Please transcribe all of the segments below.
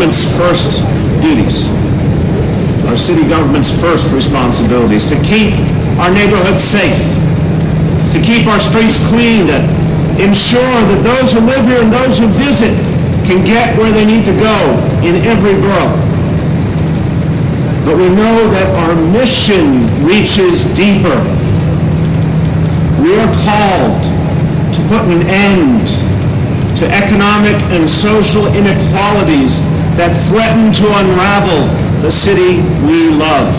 government's first duties, our city government's first responsibilities, to keep our neighborhoods safe, to keep our streets clean, to ensure that those who live here and those who visit can get where they need to go in every borough. But we know that our mission reaches deeper. We are called to put an end to economic and social inequalities that threaten to unravel the city we love.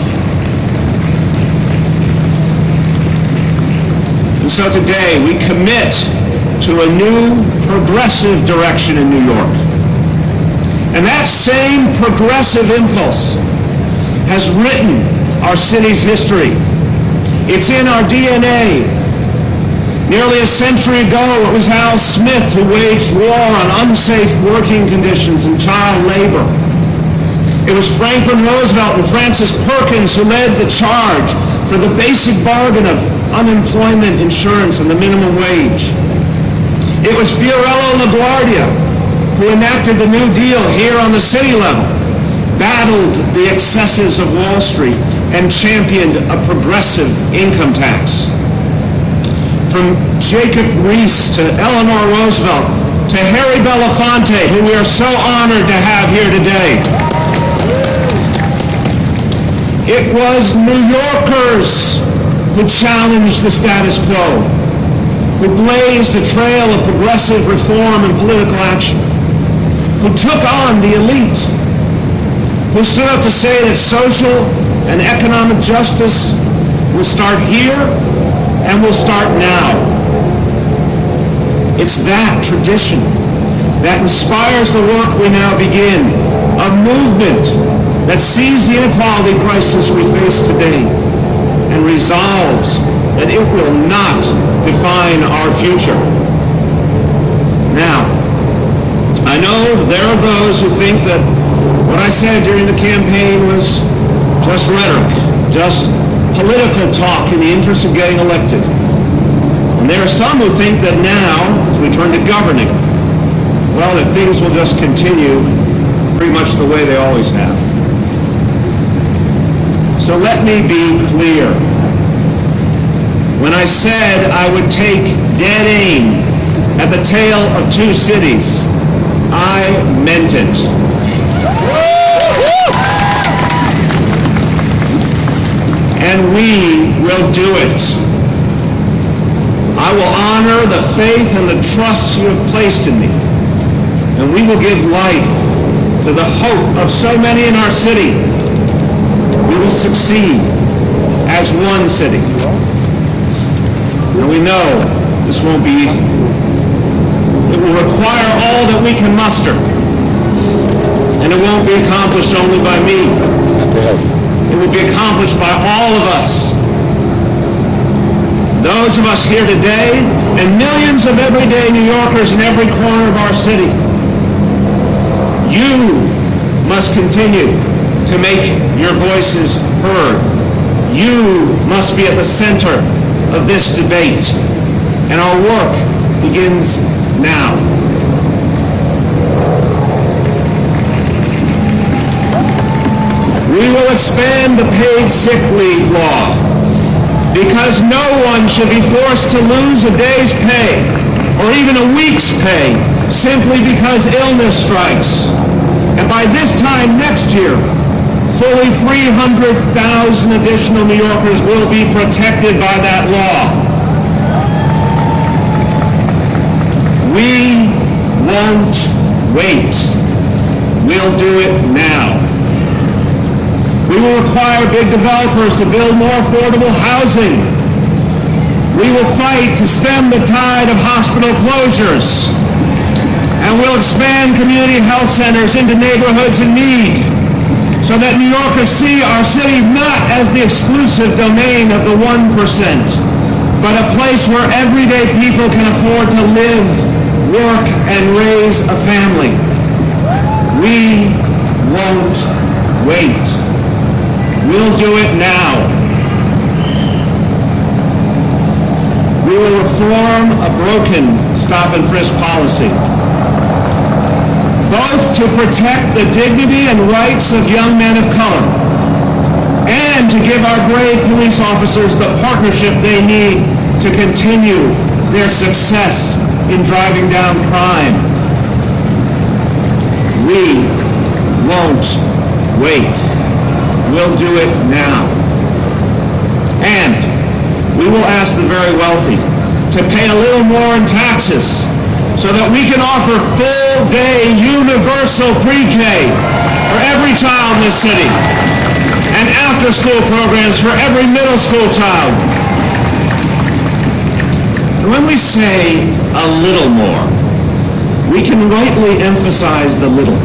And so today we commit to a new progressive direction in New York. And that same progressive impulse has written our city's history. It's in our DNA. Nearly a century ago, it was Al Smith who waged war on unsafe working conditions and child labor. It was Franklin Roosevelt and Francis Perkins who led the charge for the basic bargain of unemployment insurance and the minimum wage. It was Fiorello LaGuardia who enacted the New Deal here on the city level, battled the excesses of Wall Street, and championed a progressive income tax. From Jacob Riis to Eleanor Roosevelt to Harry Belafonte, who we are so honored to have here today. It was New Yorkers who challenged the status quo, who blazed a trail of progressive reform and political action, who took on the elite, who stood up to say that social and economic justice will start here and will start now. It's that tradition that inspires the work we now begin, a movement that sees the inequality crisis we face today and resolves that it will not define our future. Now, I know there are those who think that what I said during the campaign was just rhetoric, just political talk in the interest of getting elected. And there are some who think that now, as we turn to governing, well, that things will just continue pretty much the way they always have. So let me be clear. When I said I would take dead aim at the tale of two cities, I meant it. And we will do it. I will honor the faith and the trust you have placed in me. And we will give life to the hope of so many in our city. We will succeed as one city. And we know this won't be easy. It will require all that we can muster. And it won't be accomplished only by me. It will be accomplished by all of us. Those of us here today and millions of everyday New Yorkers in every corner of our city. You must continue to make your voices heard. You must be at the center of this debate. And our work begins now. We will expand the paid sick leave law because no one should be forced to lose a day's pay or even a week's pay simply because illness strikes. And by this time next year, fully 300,000 additional New Yorkers will be protected by that law. We won't wait. We'll do it now. We will require big developers to build more affordable housing. We will fight to stem the tide of hospital closures. And we'll expand community health centers into neighborhoods in need so that New Yorkers see our city not as the exclusive domain of the 1%, but a place where everyday people can afford to live, work, and raise a family. We won't wait. We'll do it now. We will reform a broken stop and frisk policy. both to protect the dignity and rights of young men of color and to give our brave police officers the partnership they need to continue their success in driving down crime. We won't wait. We'll do it now. And we will ask the very wealthy to pay a little more in taxes so that we can offer full-day universal pre-K for every child in this city and after-school programs for every middle school child. And when we say a little more, we can rightly emphasize the little.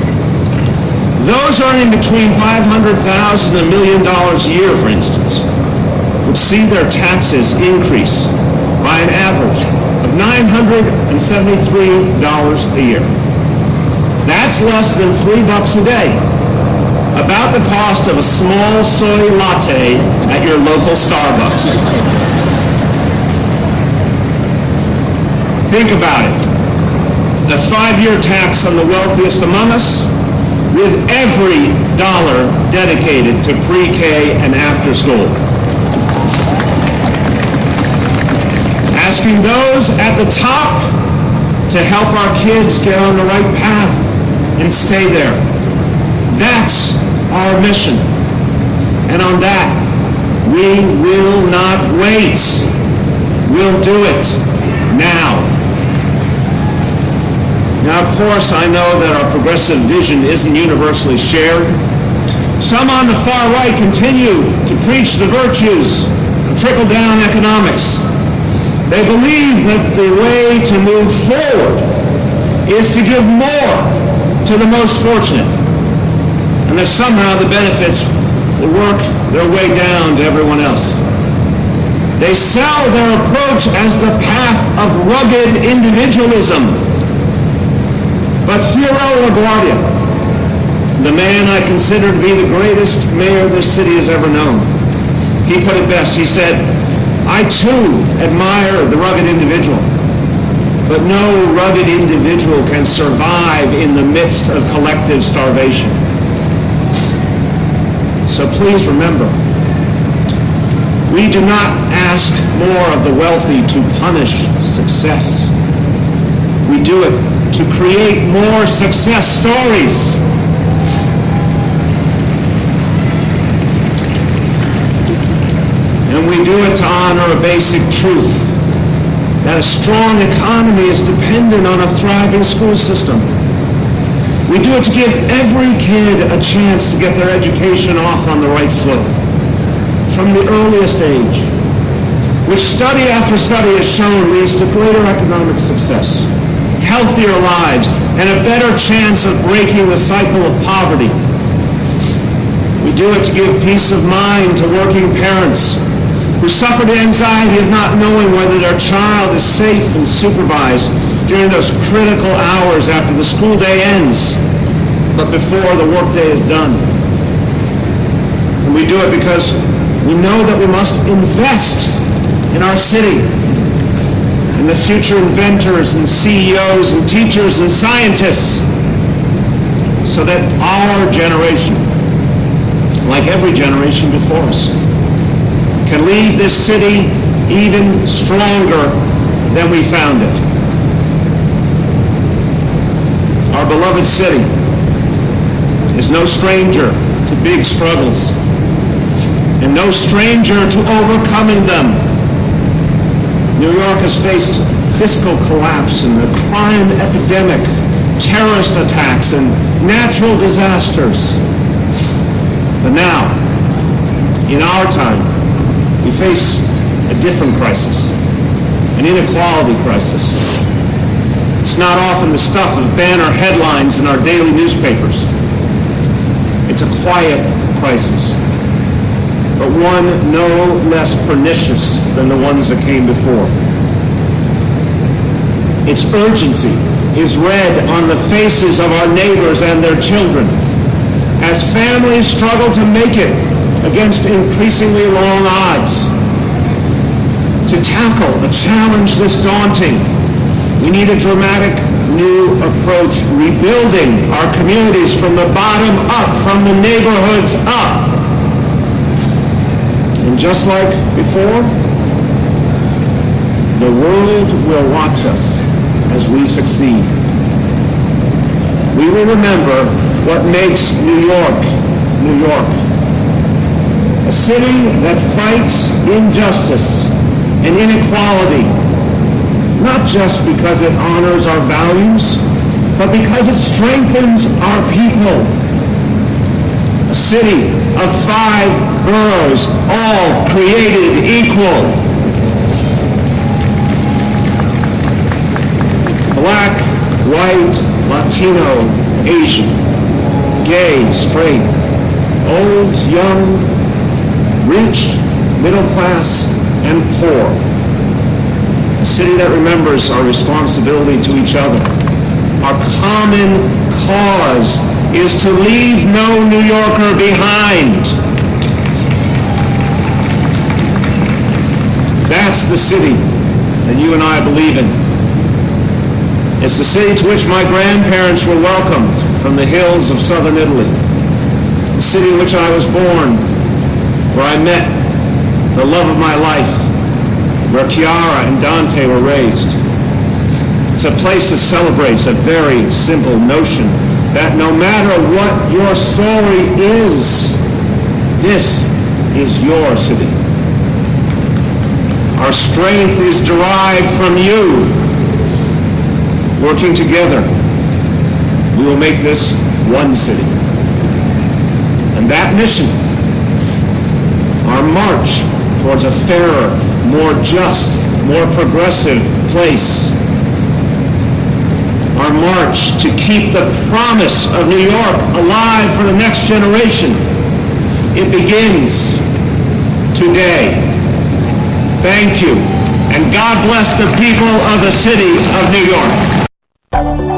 Those earning between $500,000 and $1 million a year, for instance, would see their taxes increase by an average of $973 a year. That's less than $3 a day, about the cost of a small soy latte at your local Starbucks. Think about it. A 5-year tax on the wealthiest among us, with every dollar dedicated to pre-K and after school. Asking those at the top to help our kids get on the right path and stay there. That's our mission. And on that, we will not wait. We'll do it now. Now, of course, I know that our progressive vision isn't universally shared. Some on the far right continue to preach the virtues of trickle-down economics. They believe that the way to move forward is to give more to the most fortunate, and that somehow the benefits will work their way down to everyone else. They sell their approach as the path of rugged individualism. But Fiero LaGuardia, the man I consider to be the greatest mayor this city has ever known, he put it best. He said, I too admire the rugged individual, but no rugged individual can survive in the midst of collective starvation. So please remember, we do not ask more of the wealthy to punish success. We do it to create more success stories. And we do it to honor a basic truth, that a strong economy is dependent on a thriving school system. We do it to give every kid a chance to get their education off on the right foot from the earliest age, which study after study has shown leads to greater economic success, healthier lives, and a better chance of breaking the cycle of poverty. We do it to give peace of mind to working parents who suffer the anxiety of not knowing whether their child is safe and supervised during those critical hours after the school day ends, but before the workday is done. And we do it because we know that we must invest in our city, and the future inventors and CEOs and teachers and scientists, so that our generation, like every generation before us, can leave this city even stronger than we found it. Our beloved city is no stranger to big struggles and no stranger to overcoming them. New York has faced fiscal collapse and a crime epidemic, terrorist attacks, and natural disasters. But now, in our time, we face a different crisis, an inequality crisis. It's not often the stuff of banner headlines in our daily newspapers. It's a quiet crisis, but one no less pernicious than the ones that came before. Its urgency is read on the faces of our neighbors and their children as families struggle to make it against increasingly long odds. To tackle a challenge this daunting, We need a dramatic new approach, rebuilding our communities from the bottom up, from the neighborhoods up. And just like before, the world will watch us as we succeed. We will remember what makes New York, New York. A city that fights injustice and inequality, not just because it honors our values, but because it strengthens our people. A city of 5 boroughs, all created equal. Black, white, Latino, Asian, gay, straight, old, young, rich, middle class, and poor. A city that remembers our responsibility to each other. Our common cause is to leave no New Yorker behind. That's the city that you and I believe in. It's the city to which my grandparents were welcomed from the hills of southern Italy. The city in which I was born, where I met the love of my life, where Chiara and Dante were raised. It's a place that celebrates a very simple notion that no matter what your story is, this is your city. Our strength is derived from you. Working together, we will make this one city. And that mission, our march towards a fairer, more just, more progressive place, our march to keep the promise of New York alive for the next generation, it begins today. Thank you, and God bless the people of the city of New York.